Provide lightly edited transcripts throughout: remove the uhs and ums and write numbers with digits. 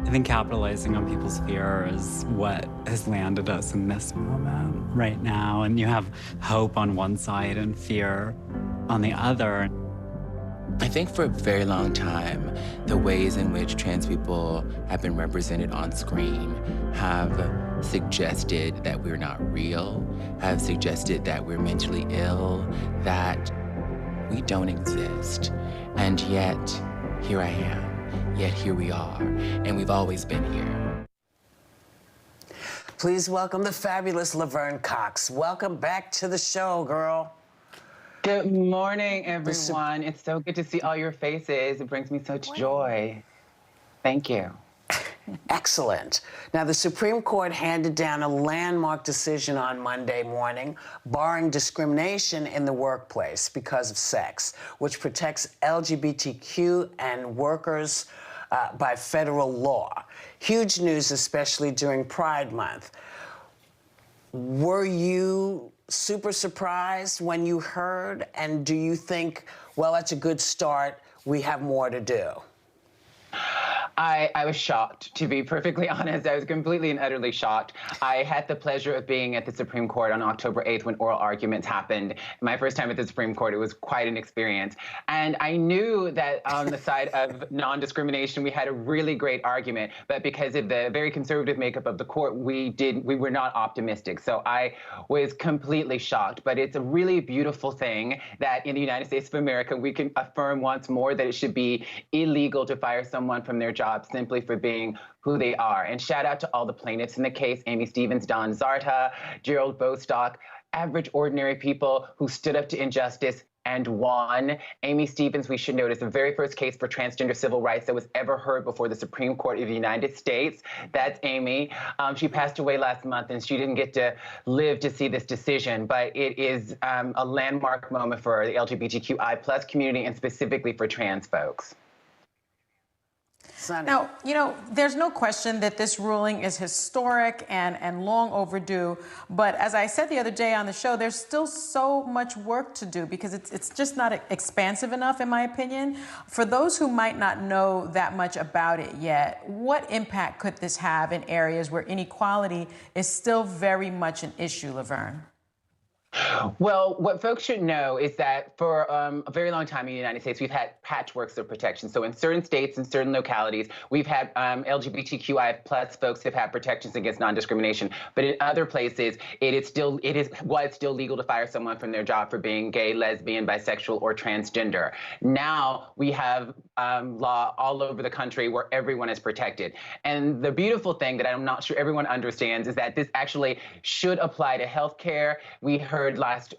I think capitalizing on people's fear is what has landed us in this moment right now. And you have hope on one side and fear on the other. I think for a very long time, the ways in which trans people have been represented on screen have suggested that we're not real, have suggested that we're mentally ill, that we don't exist. And yet, here I am. Yet here we are. And we've always been here. Please welcome the fabulous Laverne Cox. Welcome back to the show, girl. Good morning, everyone. It's so good to see all your faces. It brings me such joy. Thank you. Excellent. Now, the Supreme Court handed down a landmark decision on Monday morning, barring discrimination in the workplace because of sex, which protects LGBTQ and workers by federal law. Huge news, especially during Pride Month. Were you super surprised when you heard? And do you think, well, that's a good start, we have more to do? I was shocked, to be perfectly honest. I was completely and utterly shocked. I had the pleasure of being at the Supreme Court on October 8th when oral arguments happened. My first time at the Supreme Court, it was quite an experience. And I knew that on the side of non-discrimination, we had a really great argument, but because of the very conservative makeup of the court, we were not optimistic. So I was completely shocked. But it's a really beautiful thing that in the United States of America, we can affirm once more that it should be illegal to fire someone from their job simply for being who they are. And shout out to all the plaintiffs in the case, Amy Stevens, Don Zarta, Gerald Bostock, average, ordinary people who stood up to injustice and won. Amy Stevens, we should note, is the very first case for transgender civil rights that was ever heard before the Supreme Court of the United States. That's Amy. She passed away last month, and she didn't get to live to see this decision, but it is a landmark moment for the LGBTQI+ community and specifically for trans folks. Now, you know, there's no question that this ruling is historic and long overdue. But as I said the other day on the show, there's still so much work to do because it's just not expansive enough, in my opinion. For those who might not know that much about it yet, what impact could this have in areas where inequality is still very much an issue, Laverne? Well, what folks should know is that for a very long time in the United States, we've had patchworks of protection. So in certain states and certain localities, we've had LGBTQI+ folks have had protections against non-discrimination. But in other places, it is still legal to fire someone from their job for being gay, lesbian, bisexual, or transgender. Now we have law all over the country where everyone is protected. And the beautiful thing that I'm not sure everyone understands is that this actually should apply to healthcare. We heard last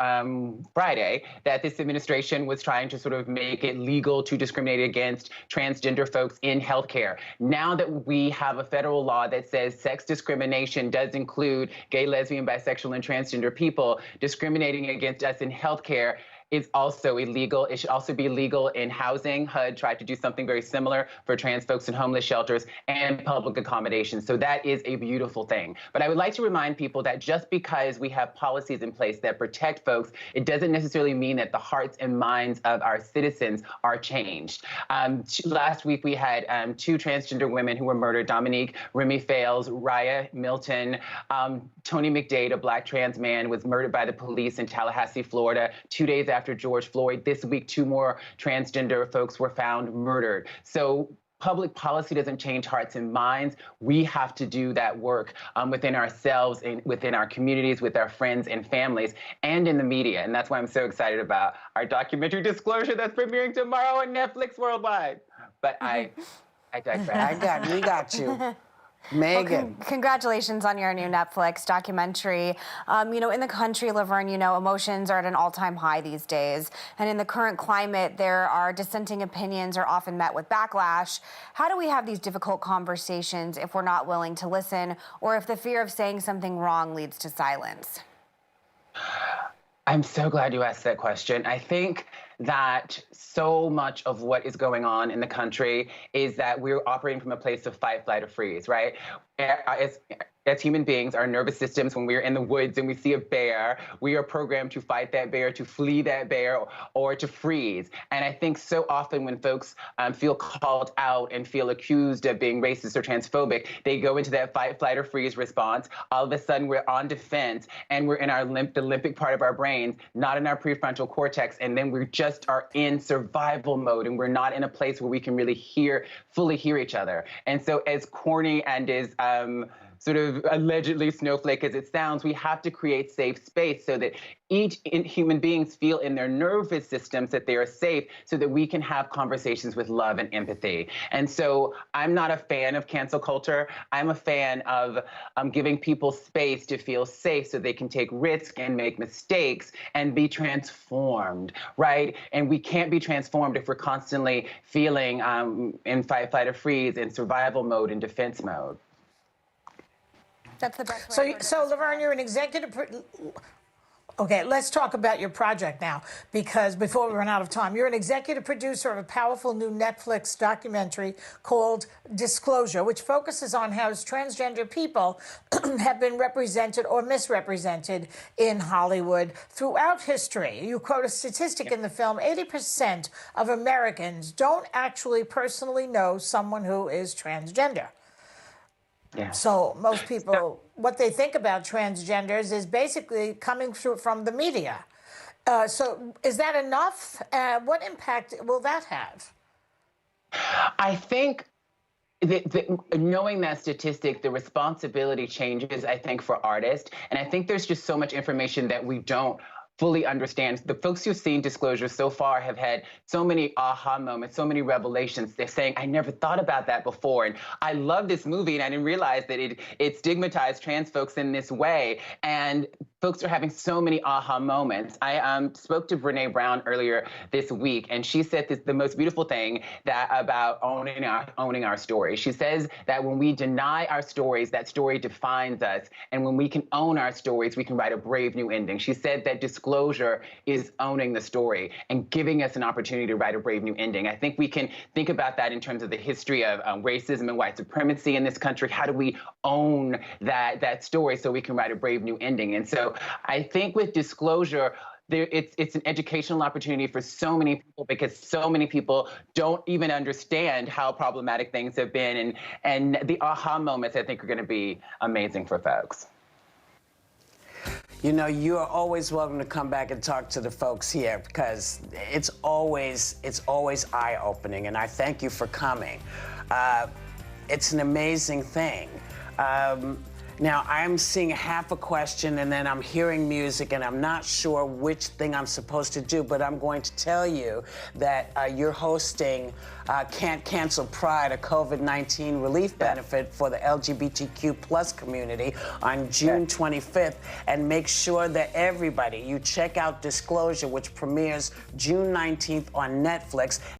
Friday that this administration was trying to sort of make it legal to discriminate against transgender folks in healthcare. Now that we have a federal law that says sex discrimination does include gay, lesbian, bisexual, and transgender people, discriminating against us in healthcare is also illegal. It should also be legal in housing. HUD tried to do something very similar for trans folks in homeless shelters and public accommodations. So that is a beautiful thing. But I would like to remind people that just because we have policies in place that protect folks, it doesn't necessarily mean that the hearts and minds of our citizens are changed. Last week we had two transgender women who were murdered, Dominique Remy Fales, Raya Milton. Tony McDade, a Black trans man, was murdered by the police in Tallahassee, Florida, 2 days after George Floyd. This week, 2 more transgender folks were found murdered. So public policy doesn't change hearts and minds. We have to do that work within ourselves and within our communities, with our friends and families, and in the media. And that's why I'm so excited about our documentary Disclosure that's premiering tomorrow on Netflix worldwide. But I digress. We got you. Megan. Well, congratulations on your new Netflix documentary. You know, in the country, Laverne, you know, emotions are at an all-time high these days. And in the current climate, there are dissenting opinions are often met with backlash. How do we have these difficult conversations if we're not willing to listen, or if the fear of saying something wrong leads to silence? I'm so glad you asked that question. I think that so much of what is going on in the country is that we're operating from a place of fight, flight, or freeze, right? as human beings, our nervous systems, when we're in the woods and we see a bear, we are programmed to fight that bear, to flee that bear, or to freeze. And I think so often when folks feel called out and feel accused of being racist or transphobic, they go into that fight, flight, or freeze response. All of a sudden, we're on defense, and we're in our the limbic part of our brains, not in our prefrontal cortex, and then we just are in survival mode, and we're not in a place where we can really fully hear each other. And so as corny and as sort of allegedly snowflake as it sounds, we have to create safe space so that human beings feel in their nervous systems that they are safe, so that we can have conversations with love and empathy. And so I'm not a fan of cancel culture. I'm a fan of giving people space to feel safe so they can take risks and make mistakes and be transformed, right? And we can't be transformed if we're constantly feeling in fight, flight, or freeze, in survival mode, in defense mode. That's the best way. So Laverne, you're an executive. Okay, let's talk about your project now, because before we run out of time, you're an executive producer of a powerful new Netflix documentary called Disclosure, which focuses on how transgender people have been represented or misrepresented in Hollywood throughout history. You quote a statistic in the film: 80% of Americans don't actually personally know someone who is transgender. Yeah. So most people, what they think about transgenders is basically coming through from the media. So is that enough? What impact will that have? I think knowing that statistic, the responsibility changes, I think, for artists. And I think there's just so much information that we don't fully understand. The folks who've seen Disclosure so far have had so many aha moments, so many revelations. They're saying, I never thought about that before. And I love this movie, and I didn't realize that it stigmatized trans folks in this way. And folks are having so many aha moments. I spoke to Brene Brown earlier this week, and she said the most beautiful thing about owning our story. She says that when we deny our stories, that story defines us. And when we can own our stories, we can write a brave new ending. She said that Disclosure is owning the story and giving us an opportunity to write a brave new ending. I think we can think about that in terms of the history of racism and white supremacy in this country. How do we own that story so we can write a brave new ending? And so I think with Disclosure, it's an educational opportunity for so many people, because so many people don't even understand how problematic things have been. And the aha moments, I think, are going to be amazing for folks. You know, you are always welcome to come back and talk to the folks here, because it's always eye-opening, and I thank you for coming. It's an amazing thing. Now, I'm seeing half a question, and then I'm hearing music, and I'm not sure which thing I'm supposed to do, but I'm going to tell you that you're hosting Can't Cancel Pride, a COVID-19 relief benefit for the LGBTQ plus community on June 25th. And make sure that everybody, you check out Disclosure, which premieres June 19th on Netflix.